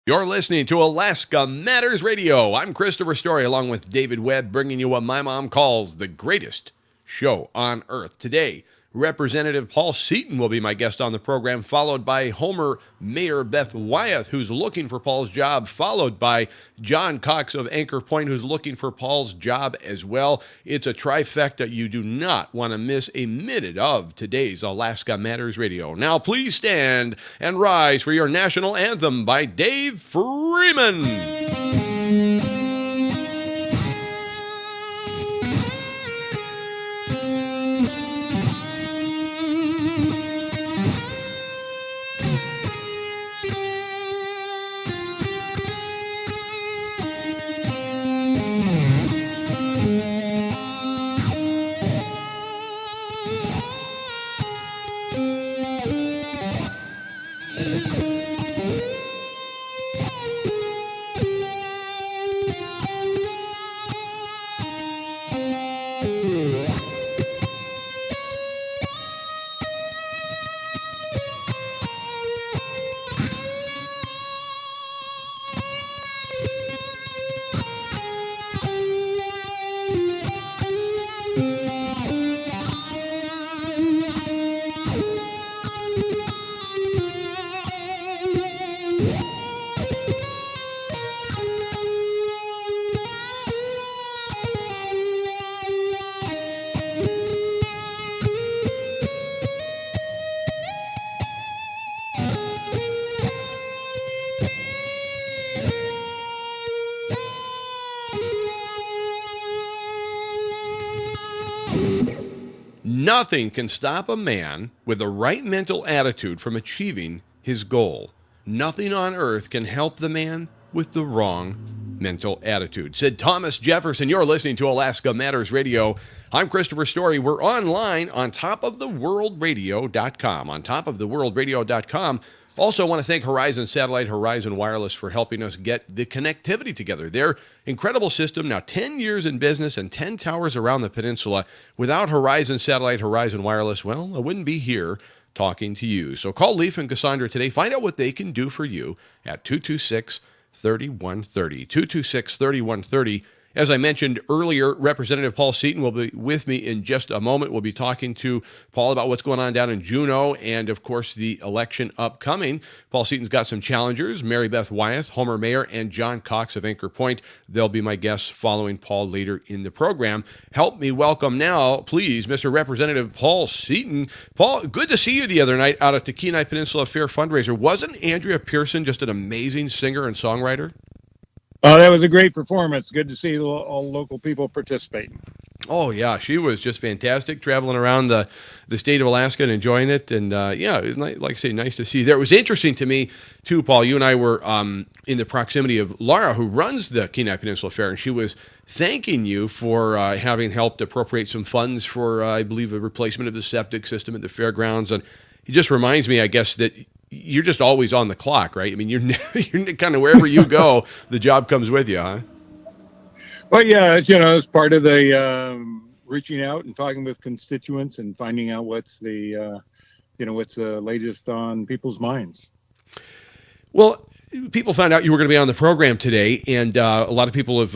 You're listening to Alaska Matters Radio. I'm Christopher Story, along with David Webb, bringing you what my mom calls the greatest show on earth. Today, Representative Paul Seaton will be my guest on the program, followed by Homer Mayor Beth Wythe, who's looking for Paul's job, followed by John Cox of Anchor Point, who's looking for Paul's job as well. It's a trifecta you do not want to miss a minute of today's Alaska Matters Radio. Now, please stand and rise for your national anthem by Dave Freeman. Nothing can stop a man with the right mental attitude from achieving his goal. Nothing on earth can help the man with the wrong mental attitude, said Thomas Jefferson. You're listening to Alaska Matters Radio. I'm Christopher Story. We're online on topoftheworldradio.com. On topoftheworldradio.com. Also want to thank Horizon Satellite, Horizon Wireless for helping us get the connectivity together. Their incredible system, now 10 years in business and 10 towers around the peninsula. Without Horizon Satellite, Horizon Wireless, well, I wouldn't be here talking to you. So call Leif and Cassandra today. Find out what they can do for you at 226-3130. 226-3130. As I mentioned earlier, Representative Paul Seaton will be with me in just a moment. We'll be talking to Paul about what's going on down in Juneau and, of course, the election upcoming. Paul Seaton's got some challengers, Mary Beth Wythe, Homer Mayer, and John Cox of Anchor Point. They'll be my guests following Paul later in the program. Help me welcome now, please, Mr. Representative Paul Seaton. Paul, good to see you the other night out at the Kenai Peninsula Fair fundraiser. Wasn't Andrea Pearson just an amazing singer and songwriter? Oh, that was a great performance. Good to see all local people participating. Oh, yeah. She was just fantastic, traveling around the state of Alaska and enjoying it. And, yeah, it was, like I say, nice to see you there. It was interesting to me, too, Paul. You and I were in the proximity of Laura, who runs the Kenai Peninsula Fair, and she was thanking you for having helped appropriate some funds for, I believe, a replacement of the septic system at the fairgrounds. And it just reminds me, I guess, that you're just always on the clock, right? I mean, you're kind of wherever you go, the job comes with you, huh? Well, yeah, it's part of the reaching out and talking with constituents and finding out what's the latest on people's minds. Well, people found out you were going to be on the program today, and a lot of people have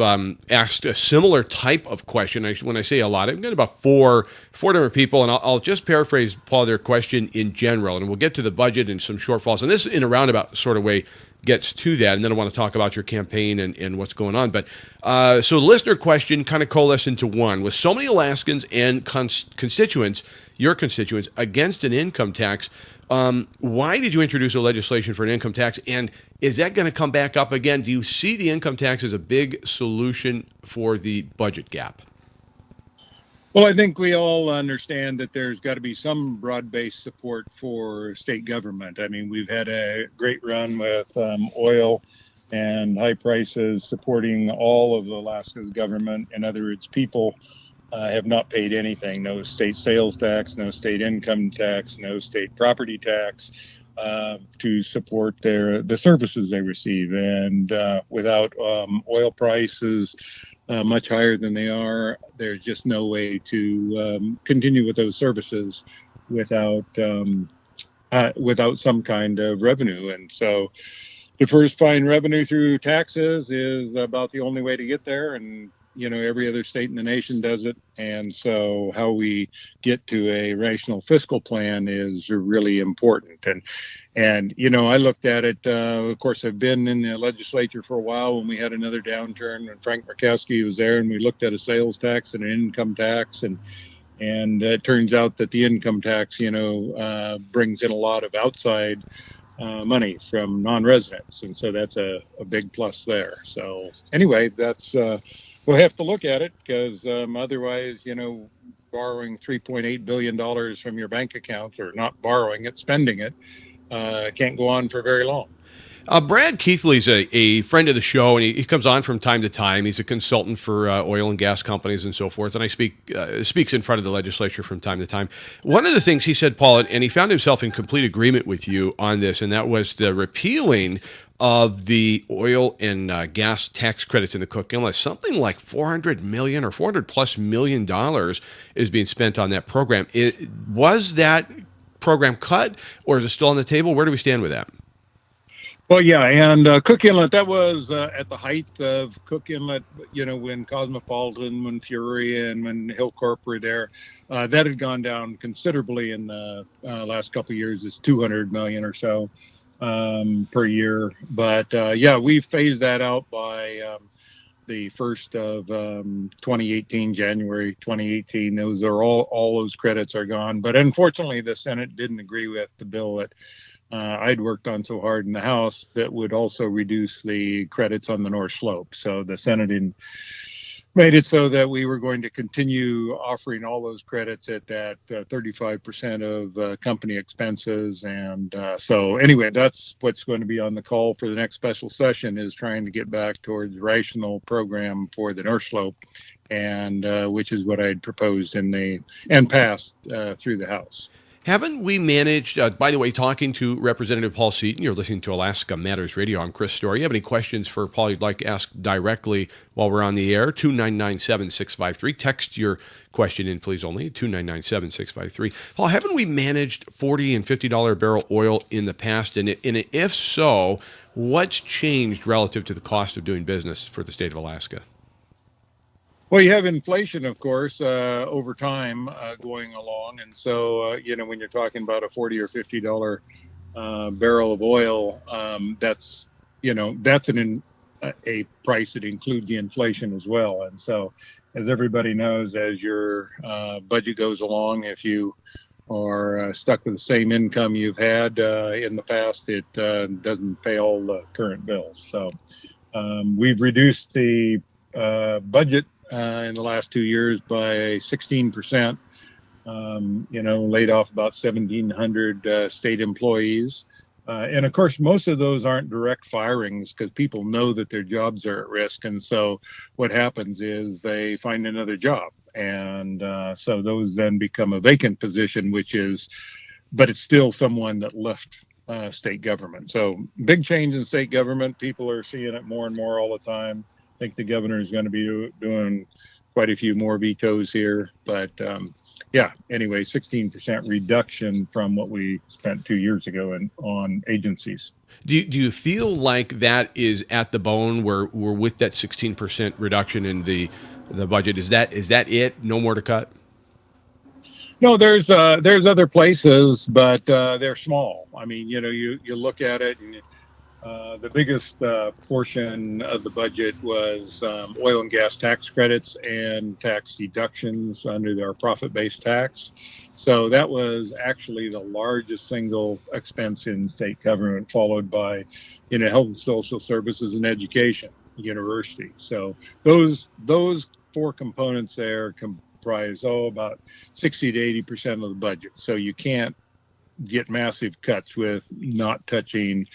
asked a similar type of question. When I say a lot, I've got about four different people, and I'll just paraphrase, Paul, their question in general, and we'll get to the budget and some shortfalls. And this, in a roundabout sort of way, gets to that, and then I want to talk about your campaign and what's going on. But so the listener question kind of coalesced into one. With so many Alaskans and constituents, your constituents, against an income tax, why did you introduce a legislation for an income tax, and is that going to come back up again? Do you see the income tax as a big solution for the budget gap? Well, I think we all understand that there's got to be some broad-based support for state government. I mean, we've had a great run with oil and high prices supporting all of Alaska's government. In other words, people have not paid anything. No state sales tax, no state income tax, no state property tax to support the services they receive. And without oil prices much higher than they are, there's just no way to continue with those services without some kind of revenue. And so diversifying revenue through taxes is about the only way to get there. And, every other state in the nation does it. And so how we get to a rational fiscal plan is really important. And I looked at it, of course, I've been in the legislature for a while when we had another downturn when Frank Murkowski was there, and we looked at a sales tax and an income tax. And it turns out that the income tax, brings in a lot of outside money from non-residents, and so that's a big plus there. So anyway, that's we'll have to look at it because otherwise, borrowing $3.8 billion from your bank account, or not borrowing it, spending it, can't go on for very long. Brad Keithley's a friend of the show, and he comes on from time to time. He's a consultant for oil and gas companies and so forth, and speaks in front of the legislature from time to time. One of the things he said, Paul, and he found himself in complete agreement with you on this, and that was the repealing of the oil and gas tax credits in the Cook Inlet. Something like $400 million or $400+ million is being spent on that program. Was that program cut, or is it still on the table? Where do we stand with that? Well, yeah, and Cook Inlet, that was at the height of Cook Inlet, when Cosmopolitan, when Fury, and when Hillcorp were there. That had gone down considerably in the last couple of years. It's $200 million or so per year. But, we phased that out by the 1st of 2018, January 2018. Those are all those credits are gone. But unfortunately, the Senate didn't agree with the bill that I'd worked on so hard in the House that would also reduce the credits on the North Slope. So the Senate made it so that we were going to continue offering all those credits at that 35% of company expenses. And so anyway, that's what's going to be on the call for the next special session, is trying to get back towards rational program for the North Slope, and which is what I'd proposed and passed through the House. Haven't we managed, by the way, talking to Representative Paul Seaton, you're listening to Alaska Matters Radio. I'm Chris Story. You have any questions for Paul you'd like to ask directly while we're on the air? 299-7653. Text your question in, please, only 299-7653. Paul, haven't we managed $40 and $50 a barrel oil in the past? And if so, what's changed relative to the cost of doing business for the state of Alaska? Well, you have inflation, of course, over time going along. And so, when you're talking about a $40 or $50 barrel of oil, that's a price that includes the inflation as well. And so, as everybody knows, as your budget goes along, if you are stuck with the same income you've had in the past, it doesn't pay all the current bills. So we've reduced the budget in the last 2 years by 16%, laid off about 1,700 state employees. And of course, most of those aren't direct firings because people know that their jobs are at risk. And so what happens is they find another job. And so those then become a vacant position, but it's still someone that left state government. So big change in state government. People are seeing it more and more all the time. I think the governor is going to be doing quite a few more vetoes here. But anyway, 16% reduction from what we spent 2 years ago on agencies. Do you feel like that is at the bone where we're with that 16% reduction in the budget? Is that it? No more to cut? No, there's other places, but they're small. I mean, you look at it, and the biggest portion of the budget was oil and gas tax credits and tax deductions under our profit-based tax. So that was actually the largest single expense in state government, followed by, health and social services and education, university. So those four components there comprise about 60 to 80% of the budget. So you can't get massive cuts with not touching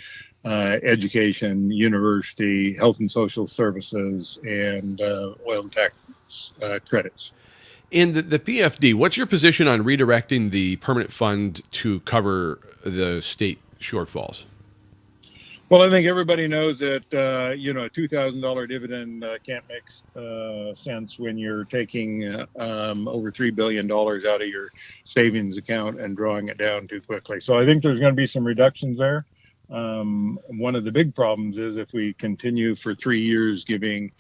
education, university, health and social services, and oil and tax credits. In the PFD, what's your position on redirecting the permanent fund to cover the state shortfalls? Well, I think everybody knows that, a $2,000 dividend can't make sense when you're taking over $3 billion out of your savings account and drawing it down too quickly. So I think there's going to be some reductions there. One of the big problems is if we continue for 3 years giving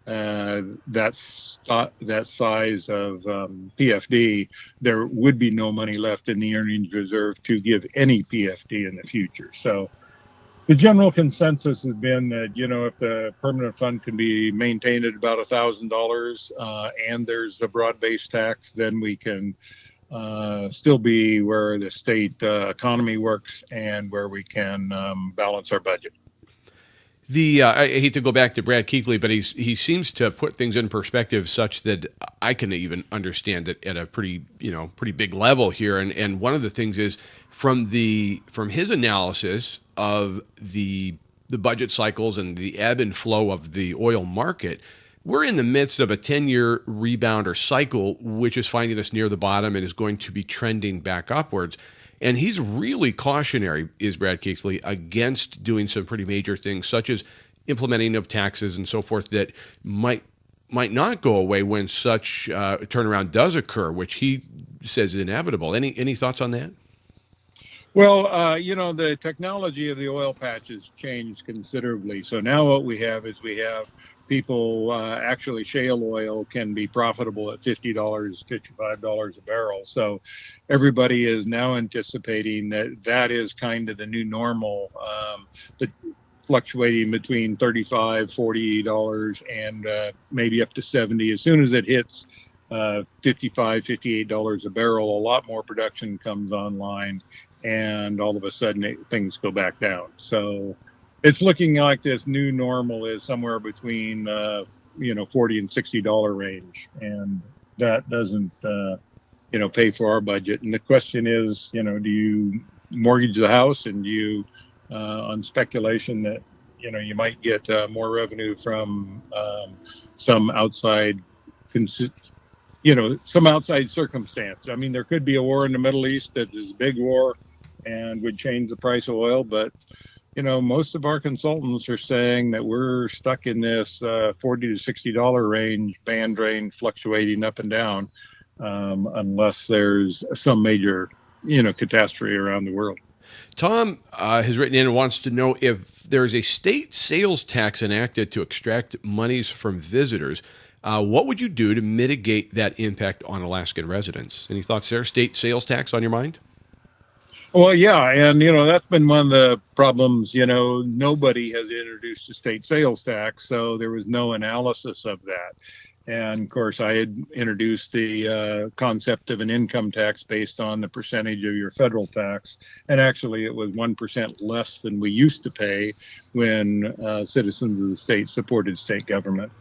that size of PFD, there would be no money left in the earnings reserve to give any PFD in the future. So the general consensus has been that, if the permanent fund can be maintained at about $1,000 and there's a broad-based tax, then we can still be where the state economy works and where we can balance our budget. I hate to go back to Brad Keithley, but he seems to put things in perspective such that I can even understand it at a pretty big level here. And one of the things is from his analysis of the budget cycles and the ebb and flow of the oil market, we're in the midst of a 10-year rebound or cycle, which is finding us near the bottom and is going to be trending back upwards. And he's really cautionary, is Brad Keithley, against doing some pretty major things, such as implementing of taxes and so forth that might not go away when such turnaround does occur, which he says is inevitable. Any thoughts on that? Well, the technology of the oil patch has changed considerably. So now what we have people, actually shale oil can be profitable at $50, $55 a barrel. So everybody is now anticipating that is kind of the new normal, fluctuating between $35, $40 and maybe up to $70. As soon as it hits $55, $58 a barrel, a lot more production comes online, and all of a sudden things go back down. So it's looking like this new normal is somewhere between $40 and $60 range, and that doesn't pay for our budget. And the question is, do you mortgage the house, and do you on speculation that you might get more revenue from some outside circumstance. I mean, there could be a war in the Middle East that is a big war and would change the price of oil, but most of our consultants are saying that we're stuck in this $40 to $60 range, band range, fluctuating up and down, unless there's some major, catastrophe around the world. Tom has written in and wants to know if there is a state sales tax enacted to extract monies from visitors. What would you do to mitigate that impact on Alaskan residents? Any thoughts there? State sales tax on your mind? Well, yeah, and that's been one of the problems. Nobody has introduced a state sales tax, so there was no analysis of that. And of course, I had introduced the concept of an income tax based on the percentage of your federal tax, and actually, it was 1% less than we used to pay when citizens of the state supported state government.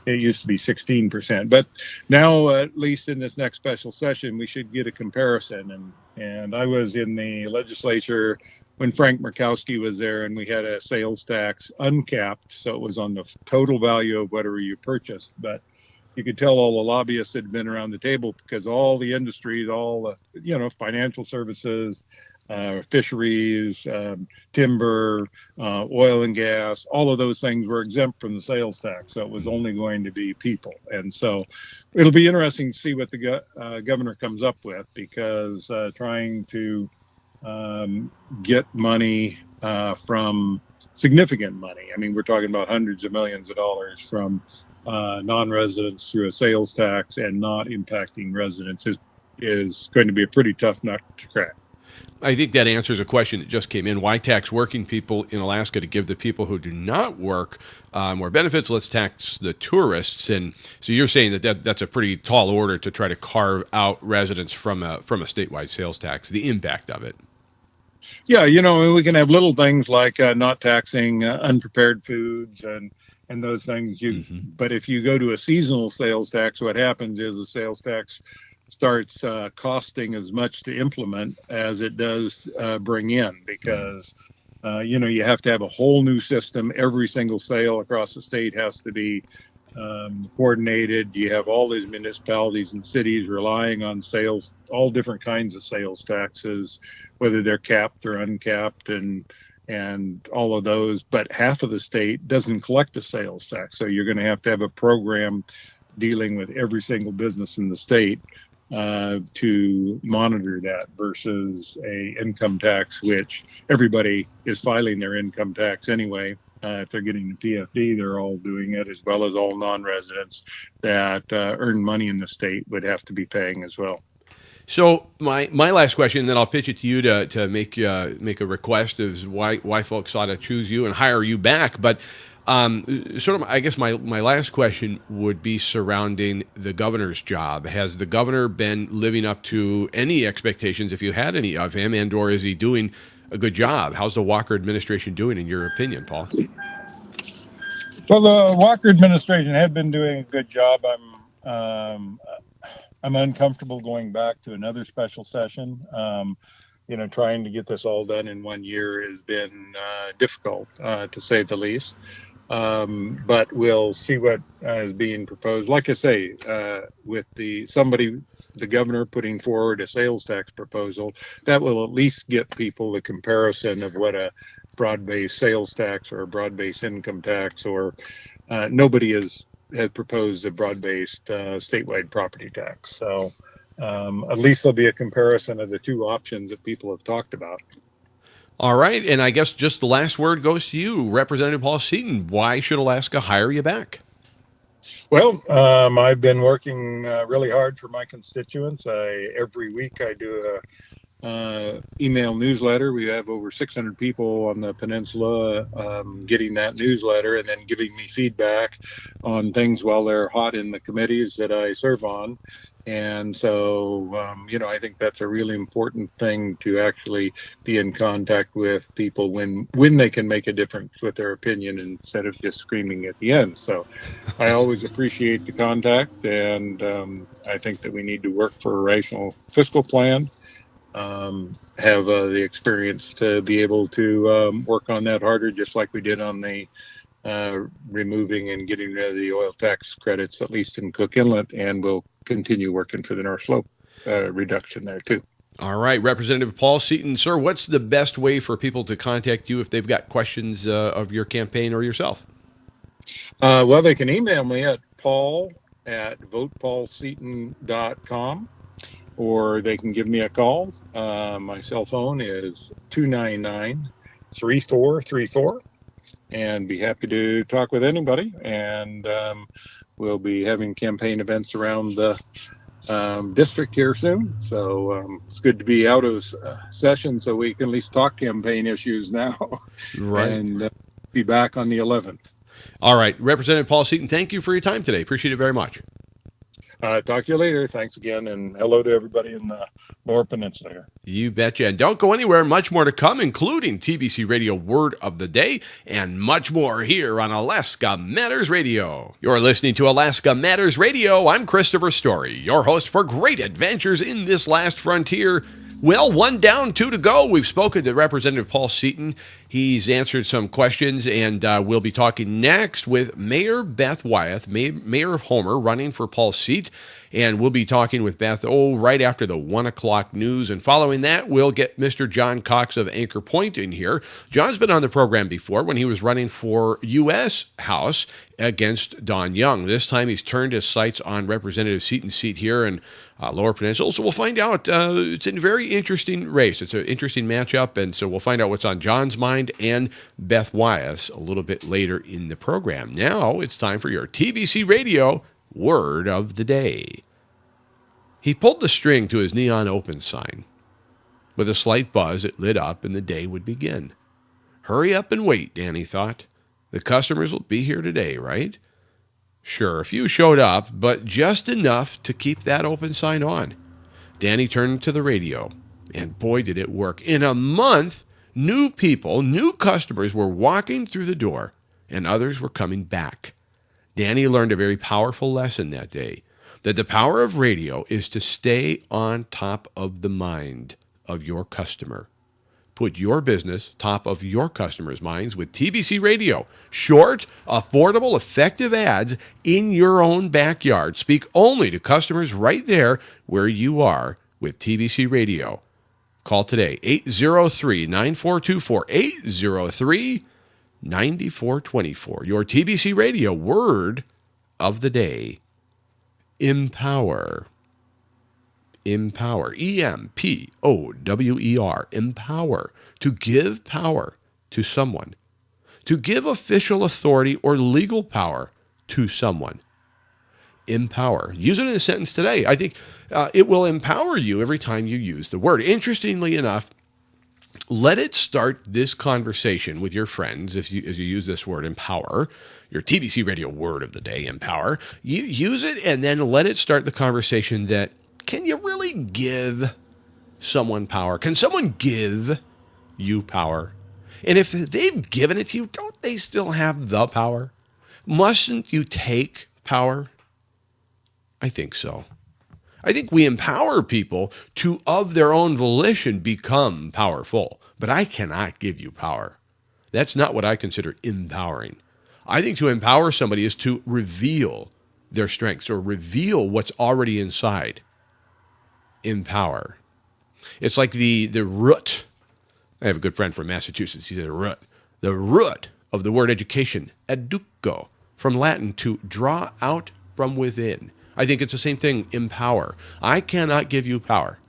It used to be 16%, but now, at least in this next special session, we should get a comparison. And I was in the legislature when Frank Murkowski was there, and we had a sales tax uncapped, so it was on the total value of whatever you purchased. But you could tell all the lobbyists had been around the table because all the industries, all financial services, fisheries, timber, oil and gas, all of those things were exempt from the sales tax. So it was only going to be people. And so it'll be interesting to see what the governor comes up with, because trying to get money from significant money. I mean, we're talking about hundreds of millions of dollars from non-residents through a sales tax and not impacting residents is going to be a pretty tough nut to crack. I think that answers a question that just came in. Why tax working people in Alaska to give the people who do not work more benefits? Let's tax the tourists. And so you're saying that's a pretty tall order to try to carve out residents from a statewide sales tax, the impact of it. Yeah, we can have little things like not taxing unprepared foods and those things. But if you go to a seasonal sales tax, what happens is the sales tax starts costing as much to implement as it does bring in, because you have to have a whole new system. Every single sale across the state has to be coordinated. You have all these municipalities and cities relying on sales, all different kinds of sales taxes, whether they're capped or uncapped, and all of those. But half of the state doesn't collect a sales tax, so you're going to have a program dealing with every single business in the state to monitor that versus a income tax, which everybody is filing their income tax anyway. If they're getting the PFD, they're all doing it, as well as all non-residents that earn money in the state would have to be paying as well. So my last question, and then I'll pitch it to you to make a request, is why folks ought to choose you and hire you back. But sort of, I guess my last question would be surrounding the governor's job. Has the governor been living up to any expectations, if you had any of him, and or is he doing a good job? How's the Walker administration doing, in your opinion, Paul? Well, the Walker administration had been doing a good job. I'm uncomfortable going back to another special session. Trying to get this all done in 1 year has been difficult, to say the least. But we'll see what is being proposed. Like I say, with the governor putting forward a sales tax proposal, that will at least get people the comparison of what a broad-based sales tax or a broad-based income tax, or nobody has proposed a broad-based statewide property tax. So at least there'll be a comparison of the two options that people have talked about. All right, and I guess just the last word goes to you, Representative Paul Seaton. Why should Alaska hire you back? Well, I've been working really hard for my constituents. Every week I do a email newsletter. We have over 600 people on the peninsula getting that newsletter and then giving me feedback on things while they're hot in the committees that I serve on. And so, I think that's a really important thing, to actually be in contact with people when they can make a difference with their opinion instead of just screaming at the end. So I always appreciate the contact, and I think that we need to work for a rational fiscal plan, have the experience to be able to work on that harder, just like we did on the removing and getting rid of the oil tax credits, at least in Cook Inlet, and we'll continue working for the North Slope reduction there too. All right, Representative Paul Seaton, sir, what's the best way for people to contact you if they've got questions of your campaign or yourself? Well, they can email me at paul@votepaulseaton.com, or they can give me a call. My cell phone is 299-3434. And be happy to talk with anybody. And we'll be having campaign events around the district here soon. So it's good to be out of session so we can at least talk campaign issues now. Right. And be back on the 11th. All right. Representative Paul Seaton, thank you for your time today. Appreciate it very much. Talk to you later. Thanks again. And hello to everybody in the Lower Peninsula here. You betcha. And don't go anywhere. Much more to come, including TBC Radio Word of the Day and much more here on Alaska Matters Radio. You're listening to Alaska Matters Radio. I'm Christopher Story, your host for great adventures in this last frontier. Well, 1 down, 2 to go. We've spoken to Representative Paul Seaton. He's answered some questions, and we'll be talking next with Mayor Beth Wythe, Mayor of Homer, running for Paul's seat. And we'll be talking with Beth, right after the 1 o'clock news. And following that, we'll get Mr. John Cox of Anchor Point in here. John's been on the program before when he was running for U.S. House against Don Young. This time he's turned his sights on Representative Seaton's seat here in Lower Peninsula. So we'll find out. It's a very interesting race. It's an interesting matchup. And so we'll find out what's on John's mind and Beth Wythe's a little bit later in the program. Now it's time for your TBC Radio Word of the Day. He pulled the string to his neon open sign. With a slight buzz, it lit up and the day would begin. Hurry up and wait, Danny thought. The customers will be here today, right? Sure, a few showed up, but just enough to keep that open sign on. Danny turned to the radio, and boy did it work. In a month, new people, new customers were walking through the door, and others were coming back. Danny learned a very powerful lesson that day, that the power of radio is to stay on top of the mind of your customer. Put your business top of your customers' minds with TBC Radio. Short, affordable, effective ads in your own backyard. Speak only to customers right there where you are with TBC Radio. Call today, 803-9424, 803-9424. Your TBC Radio Word of the Day. Empower. Empower. EMPOWER. Empower. To give power to someone. To give official authority or legal power to someone. Empower. Use it in a sentence today. I think it will empower you every time you use the word. Interestingly enough, let it start this conversation with your friends as you use this word, empower, your TBC radio word of the day, empower. You use it and then let it start the conversation that, can you really give someone power? Can someone give you power? And if they've given it to you, don't they still have the power? Mustn't you take power? I think so. I think we empower people to, of their own volition, become powerful. But I cannot give you power. That's not what I consider empowering. I think to empower somebody is to reveal their strengths or reveal what's already inside. Empower. It's like the root. I have a good friend from Massachusetts. He said the root of the word education, educo, from Latin to draw out from within. I think it's the same thing, empower. I cannot give you power.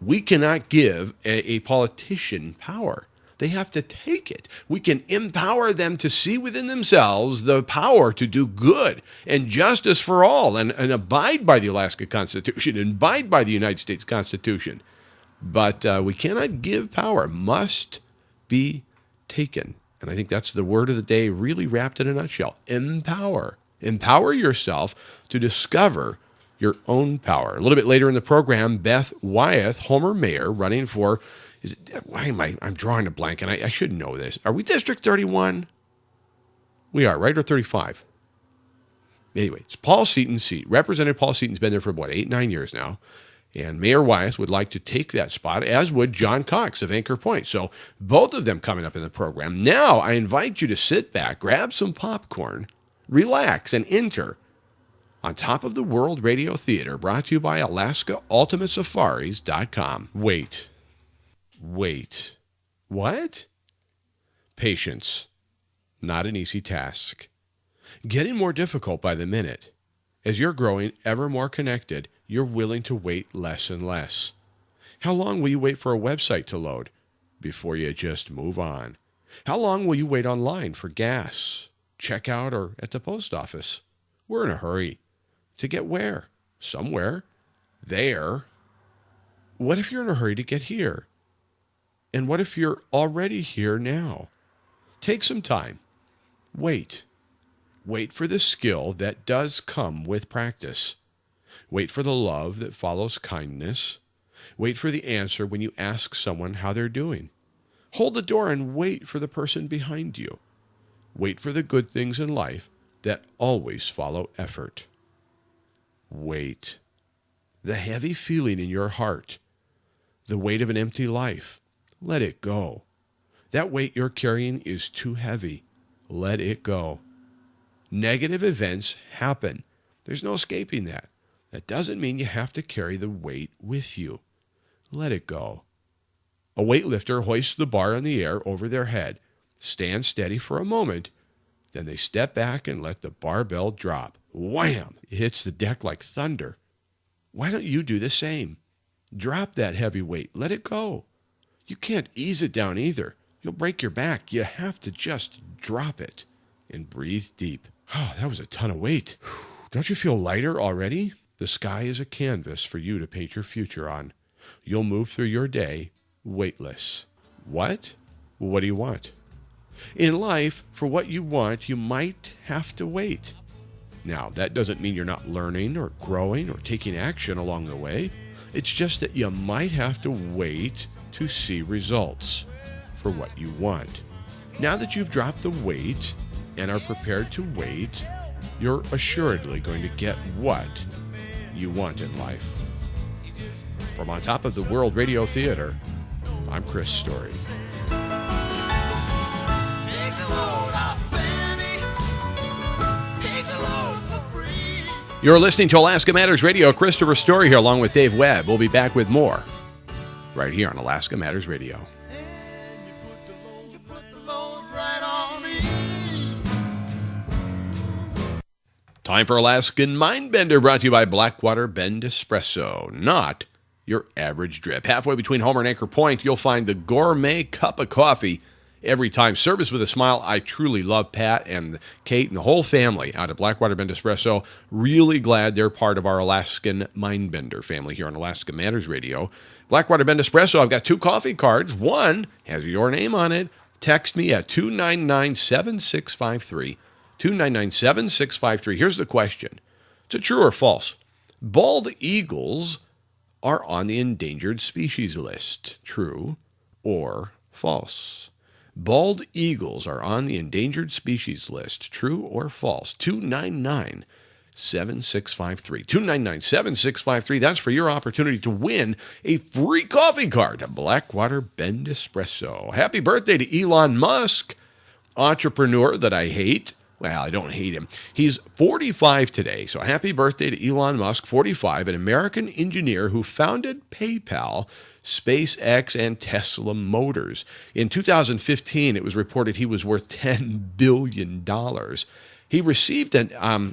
We cannot give a politician power. They have to take it. We can empower them to see within themselves the power to do good and justice for all and abide by the Alaska Constitution and abide by the United States Constitution. But we cannot give power. Must be taken. And I think that's the word of the day really wrapped in a nutshell. Empower. Empower yourself to discover your own power. A little bit later in the program, Beth Wythe, Homer Mayor, running for, I'm drawing a blank, and I should know this. Are we District 31? We are, right? Or 35? Anyway, it's Paul Seaton's seat. Representative Paul Seaton's been there for, 8-9 years now. And Mayor Wythe would like to take that spot, as would John Cox of Anchor Point. So both of them coming up in the program. Now, I invite you to sit back, grab some popcorn, relax, and enter on top of the World Radio Theater, brought to you by AlaskaUltimateSafaris.com. Wait. What? Patience. Not an easy task. Getting more difficult by the minute. As you're growing ever more connected, you're willing to wait less and less. How long will you wait for a website to load before you just move on? How long will you wait online for gas, checkout, or at the post office? We're in a hurry. To get where? Somewhere. There. What if you're in a hurry to get here? And what if you're already here now? Take some time. Wait. Wait for the skill that does come with practice. Wait for the love that follows kindness. Wait for the answer when you ask someone how they're doing. Hold the door and wait for the person behind you. Wait for the good things in life that always follow effort. Wait. The heavy feeling in your heart, the weight of an empty life, let it go. That weight you're carrying is too heavy. Let it go. Negative events happen. There's no escaping that. That doesn't mean you have to carry the weight with you. Let it go. A weightlifter hoists the bar in the air over their head, stands steady for a moment, then they step back and let the barbell drop. Wham! It hits the deck like thunder. Why don't you do the same? Drop that heavy weight. Let it go. You can't ease it down either. You'll break your back. You have to just drop it and breathe deep. Oh, that was a ton of weight. Don't you feel lighter already? The sky is a canvas for you to paint your future on. You'll move through your day weightless. What? What do you want? In life, for what you want, you might have to wait. Now, that doesn't mean you're not learning or growing or taking action along the way. It's just that you might have to wait to see results for what you want. Now that you've dropped the weight and are prepared to wait, you're assuredly going to get what you want in life. From on top of the World Radio Theater, I'm Chris Story. You're listening to Alaska Matters Radio. Christopher Story here along with Dave Webb. We'll be back with more right here on Alaska Matters Radio. Time for Alaskan Mindbender, brought to you by Blackwater Bend Espresso, not your average drip. Halfway between Homer and Anchor Point, you'll find the gourmet cup of coffee every time. Service with a smile. I truly love Pat and Kate and the whole family out at Blackwater Bend Espresso. Really glad they're part of our Alaskan Mindbender family here on Alaska Matters Radio. Blackwater Bend Espresso, I've got 2 coffee cards. One has your name on it. Text me at 299-7653. 299-7653. Here's the question. Is it true or false? Bald eagles are on the endangered species list. True or false? Bald eagles are on the endangered species list. True or false? 299-7653. 299-7653. That's for your opportunity to win a free coffee card to Blackwater Bend Espresso. Happy birthday to Elon Musk, entrepreneur that I hate. Well, I don't hate him. He's 45 today, so happy birthday to Elon Musk, 45, an American engineer who founded PayPal, SpaceX, and Tesla Motors. In 2015, it was reported he was worth $10 billion. He received an,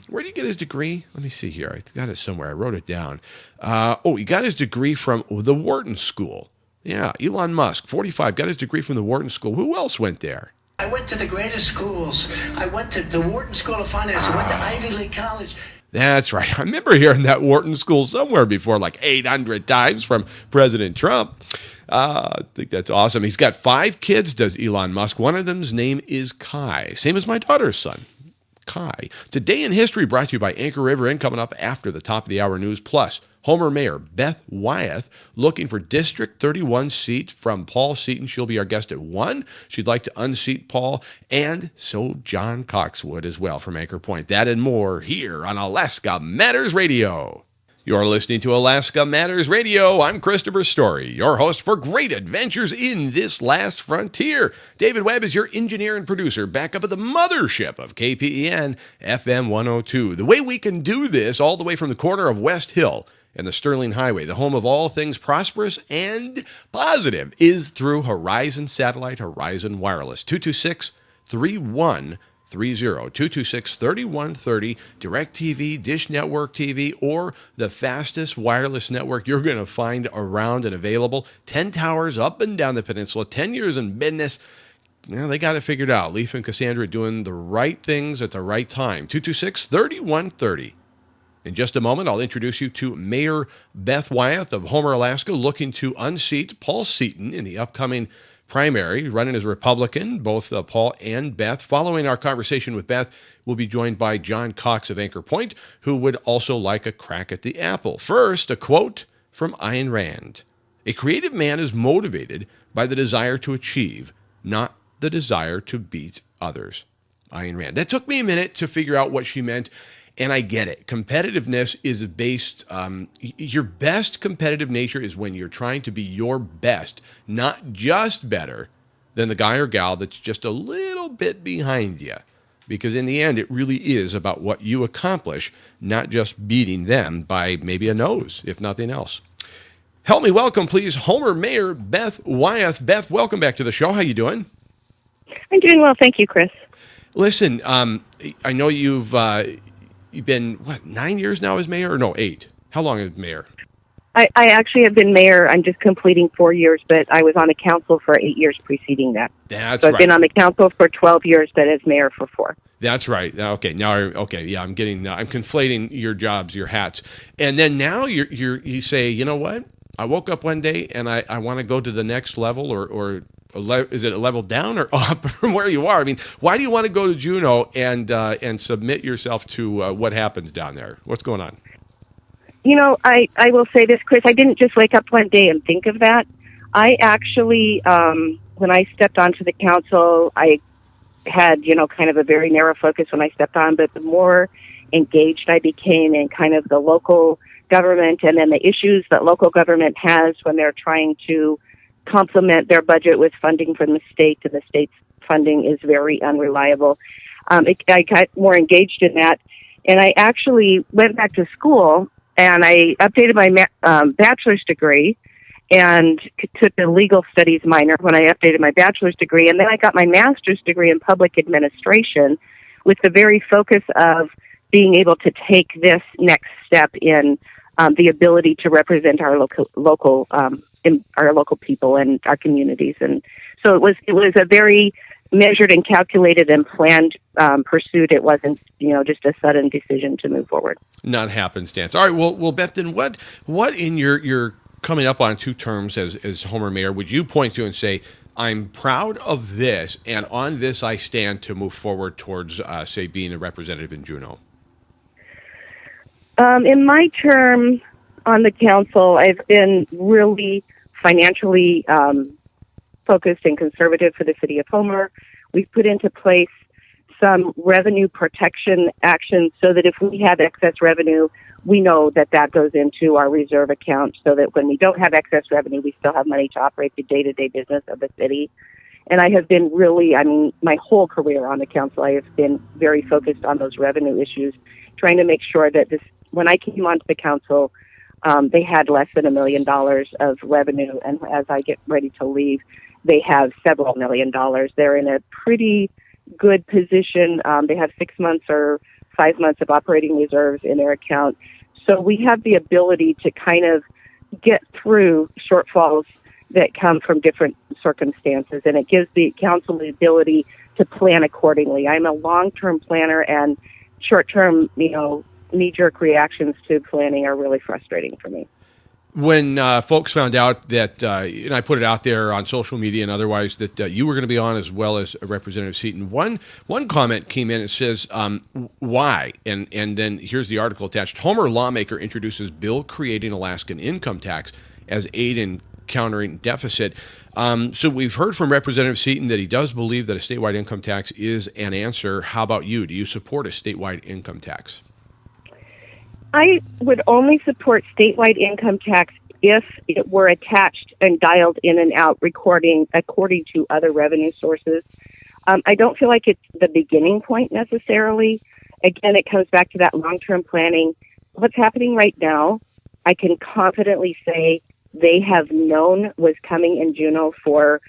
where did he get his degree? Let me see here. I got it somewhere. I wrote it down. He got his degree from the Wharton School. Yeah, Elon Musk, 45, got his degree from the Wharton School. Who else went there? I went to the greatest schools. I went to the Wharton School of Finance. I went to Ivy League College. That's right. I remember hearing that Wharton School somewhere before, like 800 times from President Trump. I think that's awesome. He's got 5 kids, does Elon Musk. One of them's name is Kai, same as my daughter's son, Kai. Today in History, brought to you by Anchor River Inn, coming up after the top of the hour news. Plus, Homer Mayor Beth Wythe looking for District 31 seat from Paul Seaton. She'll be our guest at 1. She'd like to unseat Paul, and so John Cox would as well from Anchor Point. That and more here on Alaska Matters Radio. You're listening to Alaska Matters Radio. I'm Christopher Story, your host for great adventures in this last frontier. David Webb is your engineer and producer, back up at the mothership of KPEN FM 102. The way we can do this all the way from the corner of West Hill and the Sterling Highway, the home of all things prosperous and positive, is through Horizon Satellite, Horizon Wireless. 226-3130, 226-3130, DirecTV, Dish Network TV, or the fastest wireless network you're going to find around and available. 10 towers up and down the peninsula, 10 years in business. Now they got it figured out. Leaf and Cassandra doing the right things at the right time. 226-3130. In just a moment, I'll introduce you to Mayor Beth Wythe of Homer, Alaska, looking to unseat Paul Seaton in the upcoming primary, running as Republican, both Paul and Beth. Following our conversation with Beth, we'll be joined by John Cox of Anchor Point, who would also like a crack at the apple. First, a quote from Ayn Rand. A creative man is motivated by the desire to achieve, not the desire to beat others. Ayn Rand. That took me a minute to figure out what she meant. And I get it. Competitiveness is based, your best competitive nature is when you're trying to be your best, not just better than the guy or gal that's just a little bit behind you. Because in the end, it really is about what you accomplish, not just beating them by maybe a nose, if nothing else. Help me welcome, please, Homer Mayor Beth Wythe. Beth, welcome back to the show. How you doing? I'm doing well. Thank you, Chris. Listen, I know you've been, 9 years now as mayor? Or no, 8. How long as mayor? I actually have been mayor. I'm just completing 4 years, but I was on the council for 8 years preceding that. That's so I've right. been on the council for 12 years, but as mayor for 4. That's right. Okay. Now, yeah, I'm conflating your jobs, your hats. And then now you say, you know what? I woke up one day and I want to go to the next level or is it a level down or up from where you are? I mean, why do you want to go to Juneau and submit yourself to what happens down there? What's going on? You know, I will say this, Chris. I didn't just wake up one day and think of that. I actually, when I stepped onto the council, I had, kind of a very narrow focus when I stepped on, but the more engaged I became in kind of the local government and then the issues that local government has when they're trying to complement their budget with funding from the state, and the state's funding is very unreliable. I got more engaged in that, and I actually went back to school, and I updated my bachelor's degree and took a legal studies minor when I updated my bachelor's degree, and then I got my master's degree in public administration with the very focus of being able to take this next step in the ability to represent our local people and our communities. And so it was a very measured and calculated and planned pursuit. It wasn't, just a sudden decision to move forward. Not happenstance. All right. Well, Beth, then what in your coming up on 2 terms as Homer mayor would you point to and say, I'm proud of this, and on this I stand to move forward towards, say, being a representative in Juneau? In my term on the council, I've been really financially focused and conservative for the city of Homer. We've put into place some revenue protection actions so that if we have excess revenue, we know that goes into our reserve account so that when we don't have excess revenue, we still have money to operate the day-to-day business of the city. And I have been really, my whole career on the council, I have been very focused on those revenue issues, trying to make sure that when I came onto the council, they had less than $1 million of revenue. And as I get ready to leave, they have several $1 million. They're in a pretty good position. They have 6 months or 5 months of operating reserves in their account. So we have the ability to kind of get through shortfalls that come from different circumstances, and it gives the council the ability to plan accordingly. I'm a long-term planner, and short-term, knee-jerk reactions to planning are really frustrating for me. When folks found out that, and I put it out there on social media and otherwise, that you were going to be on as well as Representative Seaton, one comment came in. It says, why? And then here's the article attached. Homer lawmaker introduces bill creating Alaskan income tax as aid in countering deficit. So we've heard from Representative Seaton that he does believe that a statewide income tax is an answer. How about you? Do you support a statewide income tax? I would only support statewide income tax if it were attached and dialed in and out recording according to other revenue sources. I don't feel like it's the beginning point necessarily. Again, it comes back to that long-term planning. What's happening right now, I can confidently say they have known was coming in Juneau for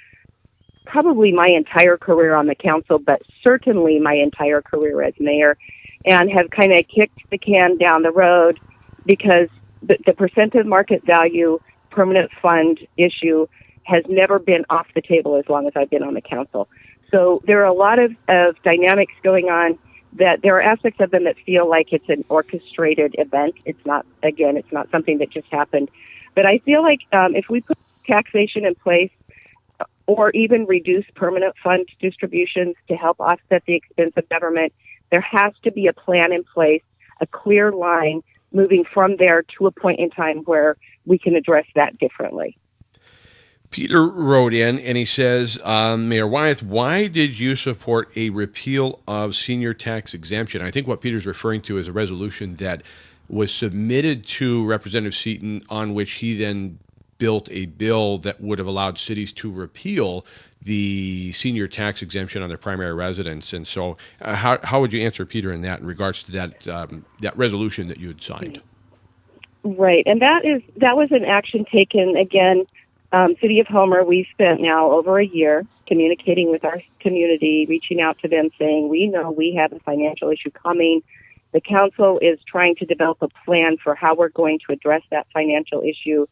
probably my entire career on the council, but certainly my entire career as mayor, and have kind of kicked the can down the road because the percent of market value permanent fund issue has never been off the table as long as I've been on the council. So there are a lot of dynamics going on that there are aspects of them that feel like it's an orchestrated event. It's not something that just happened. But I feel like if we put taxation in place or even reduce permanent fund distributions to help offset the expense of government, there has to be a plan in place, a clear line moving from there to a point in time where we can address that differently. Peter wrote in and he says, Mayor Wythe, why did you support a repeal of senior tax exemption? I think what Peter's referring to is a resolution that was submitted to Representative Seaton on which he then built a bill that would have allowed cities to repeal the senior tax exemption on their primary residence. And so how would you answer Peter in that in regards to that resolution that you had signed? Right. And that was an action taken, again, City of Homer. We spent now over a year communicating with our community, reaching out to them saying, we know we have a financial issue coming. The council is trying to develop a plan for how we're going to address that financial issue.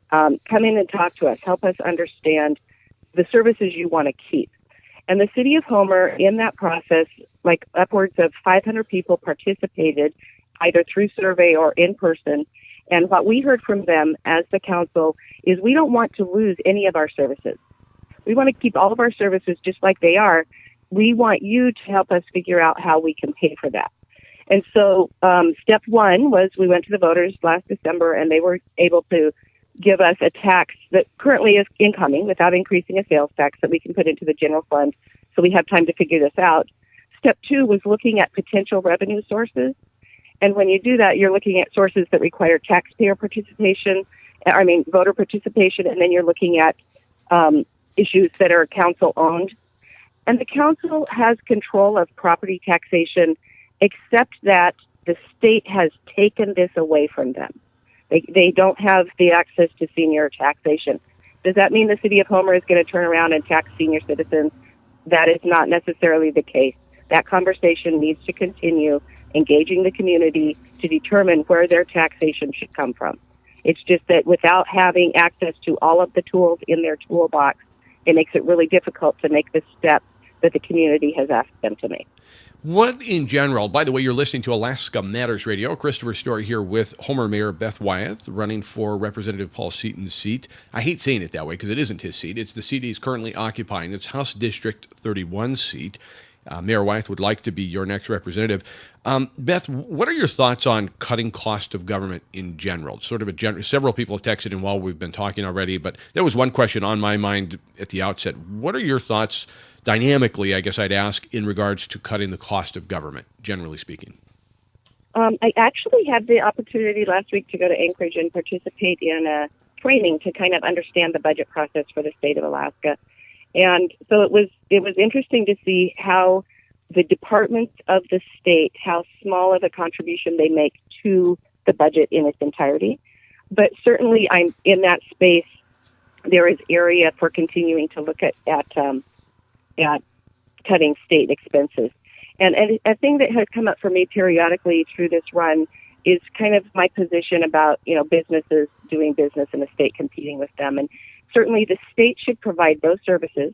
Come in and talk to us. Help us understand the services you want to keep. And the City of Homer, in that process, like upwards of 500 people participated, either through survey or in person. And what we heard from them as the council is we don't want to lose any of our services. We want to keep all of our services just like they are. We want you to help us figure out how we can pay for that. And so step one was we went to the voters last December, and they were able to give us a tax that currently is incoming without increasing a sales tax that we can put into the general fund, so we have time to figure this out. Step two was looking at potential revenue sources. And when you do that, you're looking at sources that require taxpayer participation, voter participation, and then you're looking at issues that are council-owned. And the council has control of property taxation, except that the state has taken this away from them. They don't have the access to senior taxation. Does that mean the City of Homer is going to turn around and tax senior citizens? That is not necessarily the case. that conversation needs to continue, engaging the community to determine where their taxation should come from. It's just that without having access to all of the tools in their toolbox, it makes it really difficult to make the step that the community has asked them to make. What in general, by the way, you're listening to Alaska Matters Radio. Christopher Story here with Homer Mayor Beth Wythe, running for Representative Paul Seaton's seat. I hate saying it that way because it isn't his seat. It's the seat he's currently occupying. It's House District 31 seat. Mayor Wythe would like to be your next representative. Beth, what are your thoughts on cutting cost of government in general? Sort of several people have texted in while we've been talking already, but there was one question on my mind at the outset. What are your thoughts dynamically, I guess I'd ask, in regards to cutting the cost of government, generally speaking? I actually had the opportunity last week to go to Anchorage and participate in a training to kind of understand the budget process for the state of Alaska. And so it was interesting to see how the departments of the state, how small of a contribution they make to the budget in its entirety. But certainly I'm in that space. There is area for continuing to look at cutting state expenses. And a thing that has come up for me periodically through this run is kind of my position about, businesses doing business in the state, competing with them. And certainly the state should provide those services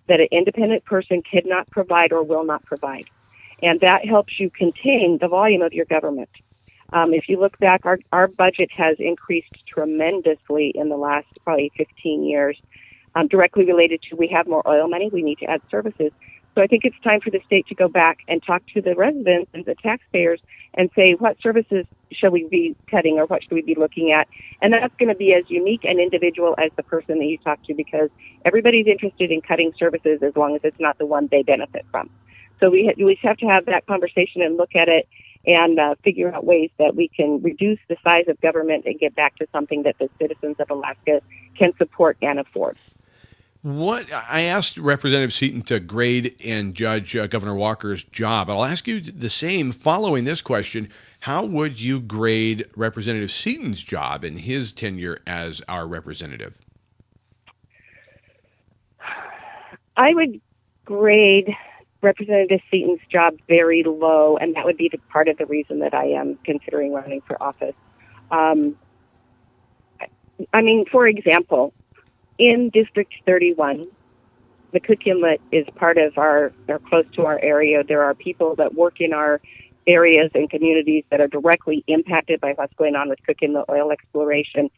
that an independent person cannot provide or will not provide. And that helps you contain the volume of your government. If you look back, our budget has increased tremendously in the last probably 15 years, directly related to we have more oil money, we need to add services. So I think it's time for the state to go back and talk to the residents and the taxpayers and say, what services shall we be cutting or what should we be looking at? And that's going to be as unique and individual as the person that you talk to, because everybody's interested in cutting services as long as it's not the one they benefit from. So we have to have that conversation and look at it and figure out ways that we can reduce the size of government and get back to something that the citizens of Alaska can support and afford. What I asked Representative Seaton to grade and judge Governor Walker's job. I'll ask you the same following this question. How would you grade Representative Seaton's job in his tenure as our representative? I would grade Representative Seaton's job very low, and that would be the part of the reason that I am considering running for office. For example, in District 31, the Cook Inlet is part of they're close to our area. There are people that work in our areas and communities that are directly impacted by what's going on with Cook Inlet oil exploration.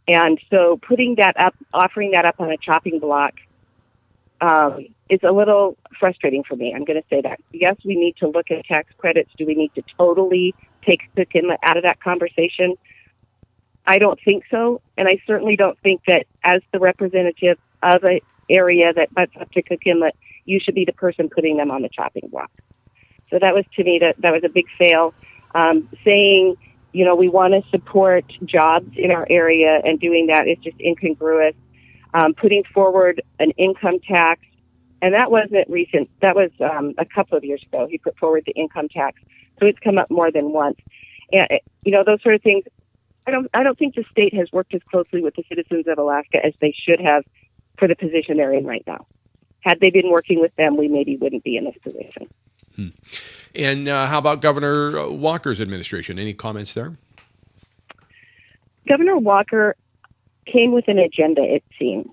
And so putting that up, offering that up on a chopping block, is a little frustrating for me. I'm going to say that. Yes, we need to look at tax credits. Do we need to totally take Cook Inlet out of that conversation? I don't think so, and I certainly don't think that as the representative of an area that butts up to Cook Inlet, you should be the person putting them on the chopping block. So that was, to me, that was a big fail. Saying, we want to support jobs in our area and doing that is just incongruous. Putting forward an income tax, and that wasn't recent. That was a couple of years ago. He put forward the income tax, so it's come up more than once. And those sort of things. I don't think the state has worked as closely with the citizens of Alaska as they should have for the position they're in right now. Had they been working with them, we maybe wouldn't be in this position. And how about Governor Walker's administration? Any comments there? Governor Walker came with an agenda, it seems.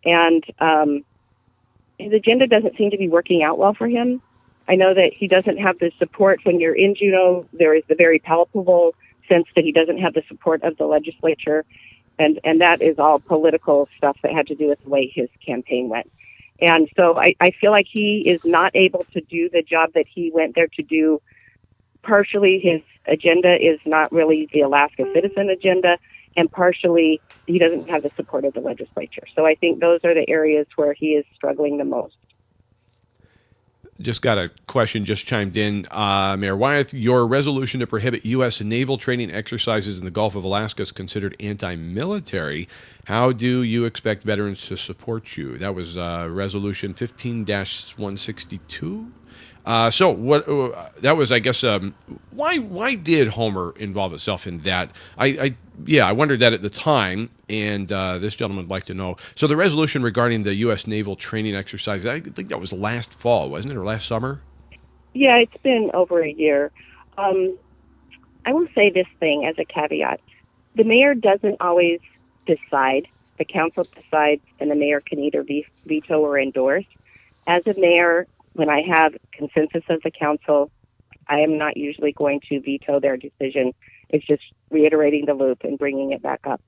And his agenda doesn't seem to be working out well for him. I know that he doesn't have the support. When you're in Juneau, there is the very palpable sense that he doesn't have the support of the legislature, and that is all political stuff that had to do with the way his campaign went. And so I feel like he is not able to do the job that he went there to do. Partially, his agenda is not really the Alaska citizen agenda, and partially, he doesn't have the support of the legislature. So I think those are the areas where he is struggling the most. Just got a question just chimed in. Mayor Wythe, your resolution to prohibit U.S. naval training exercises in the Gulf of Alaska is considered anti-military. How do you expect veterans to support you? That was Resolution 15-162. So what? That was, I guess. Why did Homer involve itself in that? I wondered that at the time, and this gentleman would like to know. So the resolution regarding the U.S. naval training exercise, I think that was last fall, wasn't it, or last summer? Yeah, it's been over a year. I will say this thing as a caveat. The mayor doesn't always decide. The council decides, and the mayor can either veto or endorse. As a mayor, when I have consensus of the council, I am not usually going to veto their decision. It's just reiterating the loop and bringing it back up.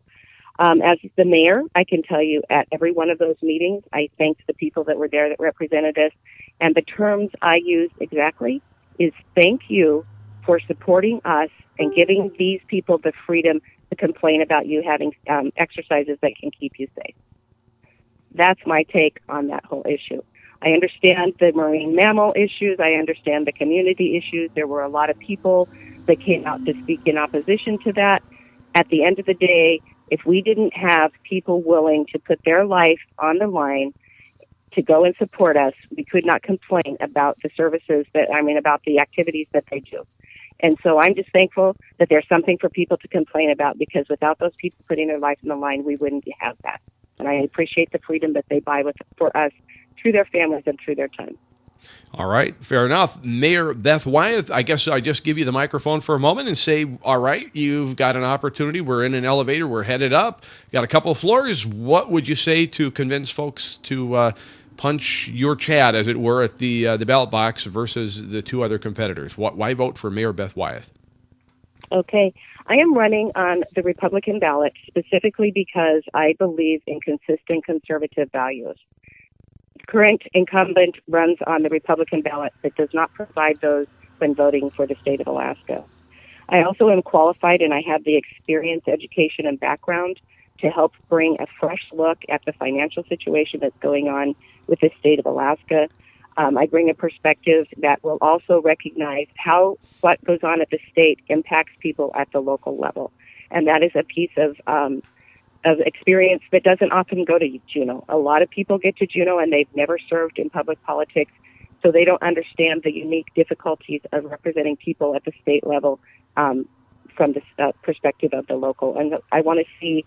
As the mayor, I can tell you at every one of those meetings, I thanked the people that were there that represented us. And the terms I use exactly is thank you for supporting us and giving these people the freedom to complain about you having exercises that can keep you safe. That's my take on that whole issue. I understand the marine mammal issues. I understand the community issues. There were a lot of people that came out to speak in opposition to that. At the end of the day, if we didn't have people willing to put their life on the line to go and support us, we could not complain about the services about the activities that they do. And so I'm just thankful that there's something for people to complain about, because without those people putting their life on the line, we wouldn't have that. And I appreciate the freedom that they buy for us through their families and through their time. All right, fair enough. Mayor Beth Wythe, I guess I just give you the microphone for a moment and say, all right, you've got an opportunity. We're in an elevator. We're headed up. Got a couple of floors. What would you say to convince folks to punch your Chad, as it were, at the ballot box versus the two other competitors? Why vote for Mayor Beth Wythe? Okay. I am running on the Republican ballot specifically because I believe in consistent conservative values. Current incumbent runs on the Republican ballot but does not provide those when voting for the state of Alaska. I also am qualified, and I have the experience, education, and background to help bring a fresh look at the financial situation that's going on with the state of Alaska. I bring a perspective that will also recognize how what goes on at the state impacts people at the local level. And that is a piece of experience that doesn't often go to Juneau. A lot of people get to Juneau and they've never served in public politics, so they don't understand the unique difficulties of representing people at the state level from the perspective of the local. And I want to see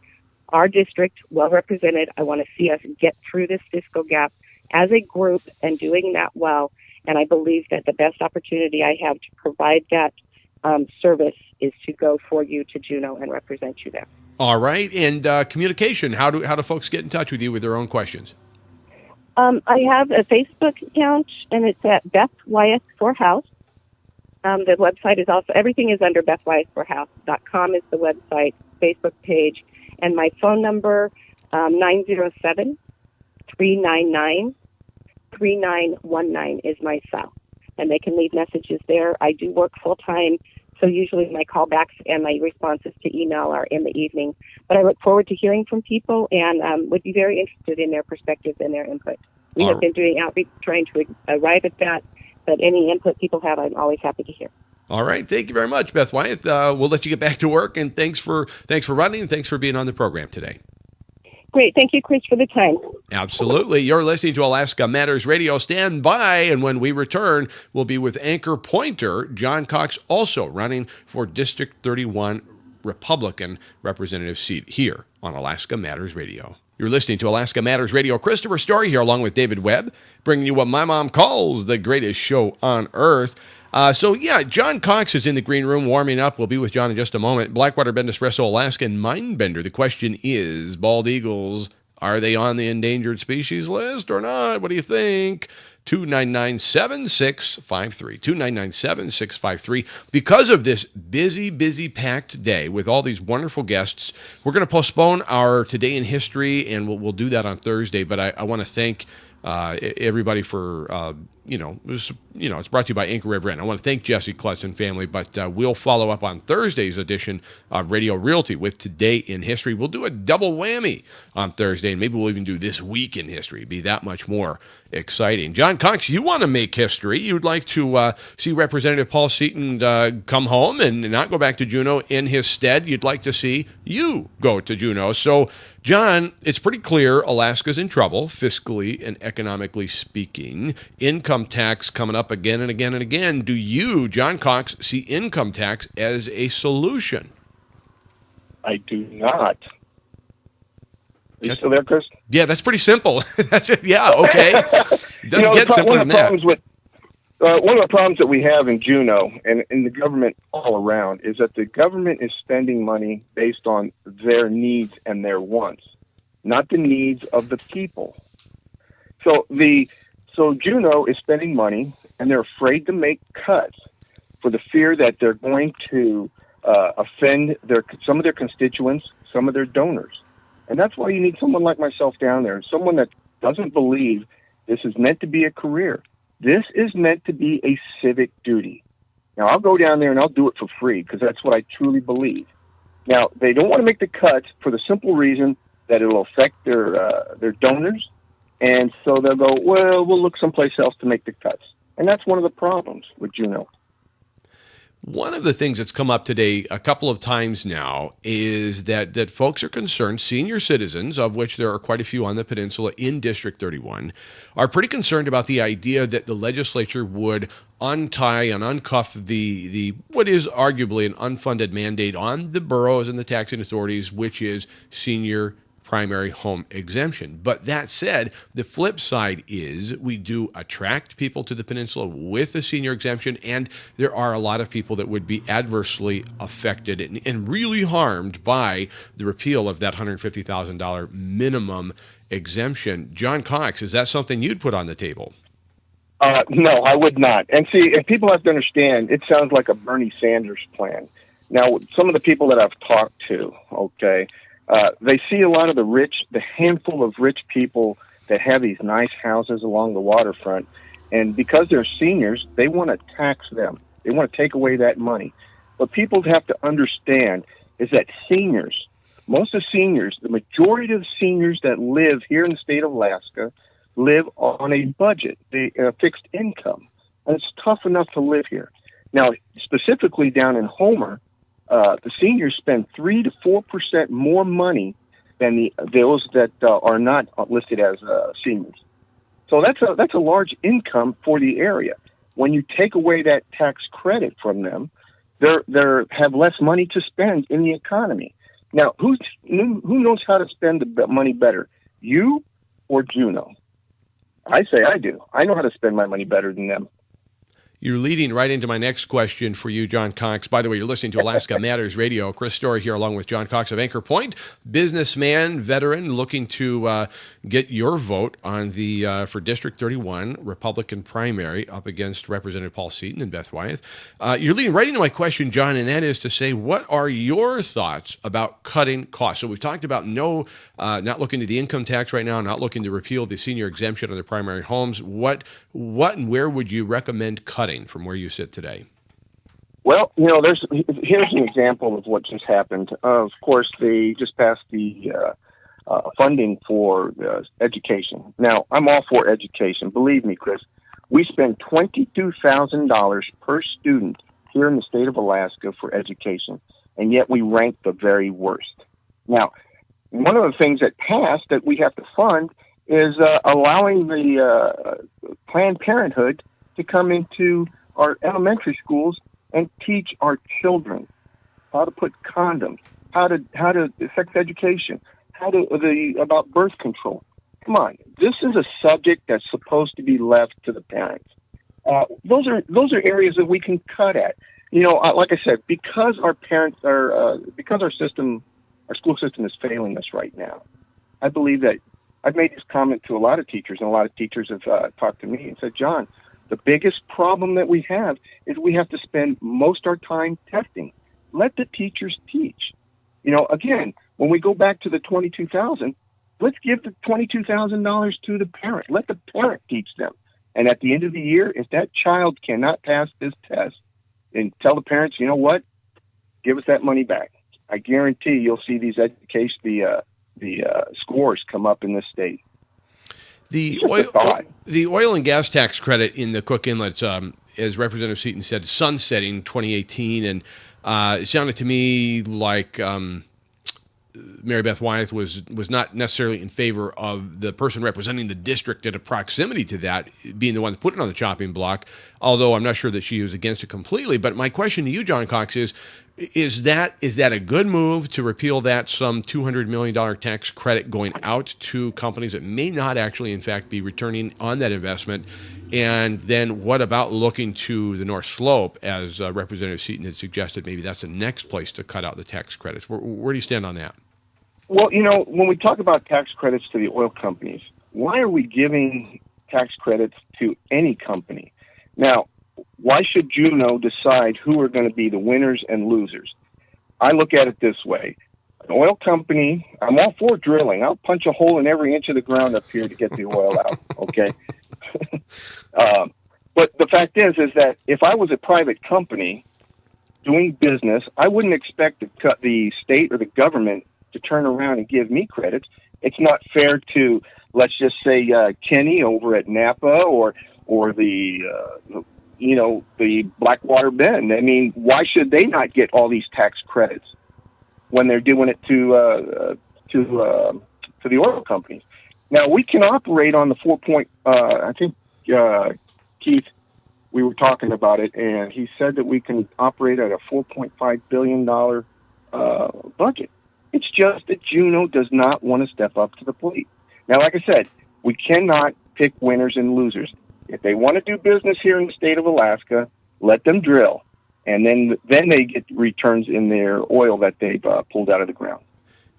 our district well represented. I want to see us get through this fiscal gap as a group and doing that well. And I believe that the best opportunity I have to provide that service is to go for you to Juneau and represent you there. All right. And communication, how do folks get in touch with you with their own questions? I have a Facebook account, and it's at Beth Wythe for House. The website is also, everything is under BethWytheForHouse.com is the website, Facebook page, and my phone number, 907-399-3919 is my cell. And they can leave messages there. I do work full-time, so usually my callbacks and my responses to email are in the evening. But I look forward to hearing from people and would be very interested in their perspectives and their input. We have been doing outreach, trying to arrive at that, but any input people have, I'm always happy to hear. All right. Thank you very much, Beth Wythe. We'll let you get back to work, and thanks for running, and thanks for being on the program today. Great. Thank you, Chris, for the time. Absolutely. You're listening to Alaska Matters Radio. Stand by, and when we return, we'll be with anchor pointer John Cox, also running for District 31 Republican representative seat here on Alaska Matters Radio. You're listening to Alaska Matters Radio. Christopher Story here, along with David Webb, bringing you what my mom calls the greatest show on earth. John Cox is in the green room warming up. We'll be with John in just a moment. Blackwater Bend Espresso Alaskan Mindbender. The question is, bald eagles, are they on the endangered species list or not? What do you think? 299-7653. 299-7653. Because of this busy, packed day with all these wonderful guests, we're going to postpone our Today in History, and we'll do that on Thursday. But I want to thank everybody for, it's brought to you by Anchor River Inn. I want to thank Jesse Klutz and family, but we'll follow up on Thursday's edition of Radio Realty with Today in History. We'll do a double whammy on Thursday, and maybe we'll even do This Week in History. It'd be that much more exciting. John Cox, you want to make history. You'd like to see Representative Paul Seaton come home and not go back to Juneau in his stead. You'd like to see you go to Juneau. So, John, it's pretty clear Alaska's in trouble, fiscally and economically speaking. Income tax coming up again and again and again. Do you, John Cox, see income tax as a solution? I do not. Are you still there, Chris? Yeah, that's pretty simple. That's it. Yeah, okay. It doesn't get simpler than that. One of the problems that we have in Juneau and in the government all around is that the government is spending money based on their needs and their wants, not the needs of the people. So Juneau is spending money, and they're afraid to make cuts for the fear that they're going to offend some of their constituents, some of their donors. And that's why you need someone like myself down there, someone that doesn't believe this is meant to be a career. This is meant to be a civic duty. Now, I'll go down there and I'll do it for free because that's what I truly believe. Now, they don't want to make the cuts for the simple reason that it'll affect their donors. And so they'll go, well, we'll look someplace else to make the cuts. And that's one of the problems with Juneau. One of the things that's come up today a couple of times now is that folks are concerned, senior citizens, of which there are quite a few on the peninsula in District 31, are pretty concerned about the idea that the legislature would untie and uncuff the what is arguably an unfunded mandate on the boroughs and the taxing authorities, which is senior primary home exemption. But that said, the flip side is we do attract people to the peninsula with the senior exemption, and there are a lot of people that would be adversely affected and really harmed by the repeal of that $150,000 minimum exemption. John Cox, is that something you'd put on the table? No, I would not. And see, and people have to understand, it sounds like a Bernie Sanders plan. Now, some of the people that I've talked to, okay, they see a lot of the handful of rich people that have these nice houses along the waterfront, and because they're seniors, they want to tax them. They want to take away that money. What people have to understand is that seniors, most of seniors, the majority of the seniors that live here in the state of Alaska live on a budget, a fixed income, and it's tough enough to live here. Now, specifically down in Homer, the seniors spend 3 to 4% more money than those that are not listed as seniors. So that's a large income for the area. When you take away that tax credit from them, they have less money to spend in the economy. Now, who knows how to spend the money better, you or Juneau? I say I do. I know how to spend my money better than them. You're leading right into my next question for you, John Cox. By the way, you're listening to Alaska Matters Radio. Chris Story here along with John Cox of Anchor Point, businessman, veteran, looking to get your vote on the for District 31 Republican primary up against Representative Paul Seaton and Beth Wythe. You're leading right into my question, John, and that is to say, what are your thoughts about cutting costs? So we've talked about not looking to the income tax right now, not looking to repeal the senior exemption on their primary homes. What and where would you recommend cutting from where you sit today? Well, here's an example of what just happened. Of course, they just passed the funding for education. Now, I'm all for education. Believe me, Chris, we spend $22,000 per student here in the state of Alaska for education, and yet we rank the very worst. Now, one of the things that passed that we have to fund is allowing the Planned Parenthood to come into our elementary schools and teach our children how to put condoms, how to sex education, about birth control. Come on, this is a subject that's supposed to be left to the parents. Those are areas that we can cut at. Like I said, because our parents are because our school system is failing us right now. I believe that I've made this comment to a lot of teachers, and a lot of teachers have talked to me and said, John, the biggest problem that we have is we have to spend most of our time testing. Let the teachers teach. Again, when we go back to the $22,000, let's give the $22,000 to the parent. Let the parent teach them. And at the end of the year, if that child cannot pass this test, then tell the parents, you know what? Give us that money back. I guarantee you'll see these scores come up in this state. The oil and gas tax credit in the Cook Inlets, as Representative Seaton said, sunsetting 2018, and it sounded to me like Mary Beth Wythe was not necessarily in favor of the person representing the district at a proximity to that being the one that put it on the chopping block, although I'm not sure that she was against it completely. But my question to you, John Cox, is Is that a good move to repeal that some $200 million tax credit going out to companies that may not actually, in fact, be returning on that investment? And then what about looking to the North Slope, as Representative Seaton had suggested? Maybe that's the next place to cut out the tax credits. Where do you stand on that? Well, when we talk about tax credits to the oil companies, why are we giving tax credits to any company? Now, why should Juneau decide who are going to be the winners and losers? I look at it this way. An oil company, I'm all for drilling. I'll punch a hole in every inch of the ground up here to get the oil out, okay? But the fact is that if I was a private company doing business, I wouldn't expect the state or the government to turn around and give me credits. It's not fair to, let's just say, Kenny over at Napa or the Blackwater Bend. I mean, why should they not get all these tax credits when they're doing it to the oil companies? Now, we can operate on the 4 point, I think, Keith, we were talking about it, and he said that we can operate at a $4.5 billion budget. It's just that Juneau does not want to step up to the plate. Now, like I said, we cannot pick winners and losers. If they want to do business here in the state of Alaska, let them drill, and then they get returns in their oil that they've pulled out of the ground.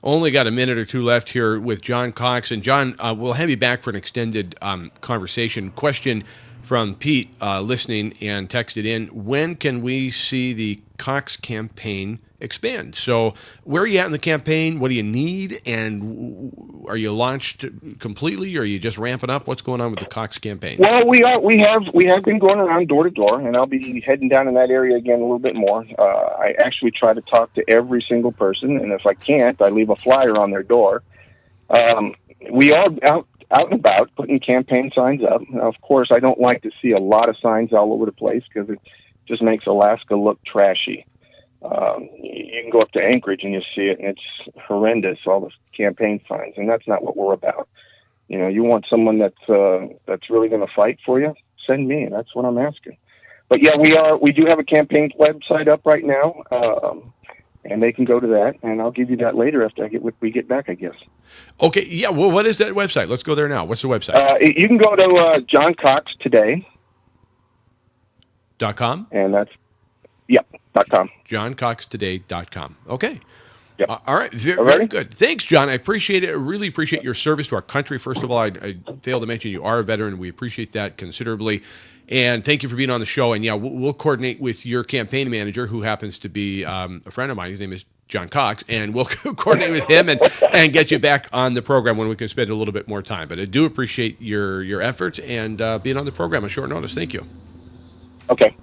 Only got a minute or two left here with John Cox. And John, we'll have you back for an extended conversation. Question from Pete listening and texted in. When can we see the Cox campaign expand? So where are you at in the campaign? What do you need? And are you launched completely, or are you just ramping up? What's going on with the Cox campaign? Well, we have been going around door to door, and I'll be heading down in that area again a little bit more. I actually try to talk to every single person, and if I can't, I leave a flyer on their door. We are out and about putting campaign signs up. Now, of course, I don't like to see a lot of signs all over the place because it just makes Alaska look trashy. You can go up to Anchorage and you see it, and it's horrendous, all the campaign signs, and that's not what we're about. You want someone that's really going to fight for you, send me, and that's what I'm asking. But yeah, we do have a campaign website up right now, and they can go to that, and I'll give you that later after we get back, I guess. Okay, yeah, well, what is that website? Let's go there now. What's the website? You can go to johncoxtoday.com. And that's, .com. johncoxtoday.com. Okay. Yep. All right. Very good. Thanks, John. I appreciate it. I really appreciate your service to our country. First of all, I failed to mention you are a veteran. We appreciate that considerably. And thank you for being on the show. And yeah, we'll coordinate with your campaign manager, who happens to be a friend of mine. His name is John Cox, and we'll coordinate with him and get you back on the program when we can spend a little bit more time. But I do appreciate your efforts and being on the program on short notice. Thank you. Okay.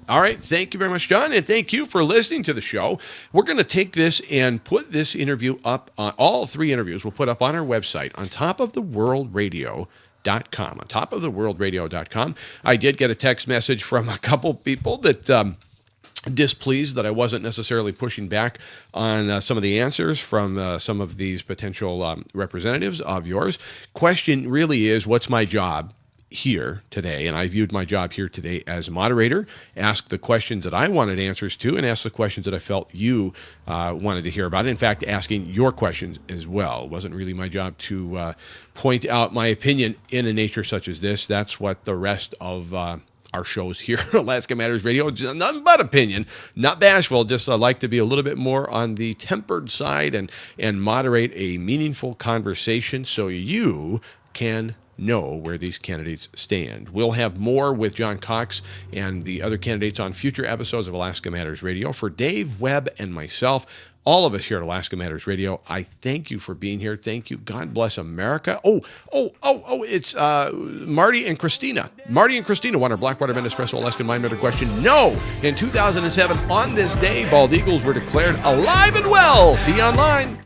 All right. Thank you very much, John. And thank you for listening to the show. We're going to take this and put this interview up on all three interviews. We'll put up on our website on topoftheworldradio.com. On topoftheworldradio.com. I did get a text message from a couple people that displeased that I wasn't necessarily pushing back on some of the answers from some of these potential representatives of yours. Question really is, what's my job here today? And I viewed my job here today as a moderator, ask the questions that I wanted answers to, and ask the questions that I felt you wanted to hear about. In fact, asking your questions as well. It wasn't really my job to point out my opinion in a nature such as this. That's what the rest of our shows here at Alaska Matters Radio, nothing but opinion, not bashful, just like to be a little bit more on the tempered side and moderate a meaningful conversation so you can know where these candidates stand. We'll have more with John Cox and the other candidates on future episodes of Alaska Matters Radio. For Dave, Webb, and myself, all of us here at Alaska Matters Radio, I thank you for being here. Thank you. God bless America. It's Marty and Christina. Marty and Christina won our Blackwater Men Espresso Alaskan Mind Matter question. No! In 2007, on this day, bald eagles were declared alive and well. See you online.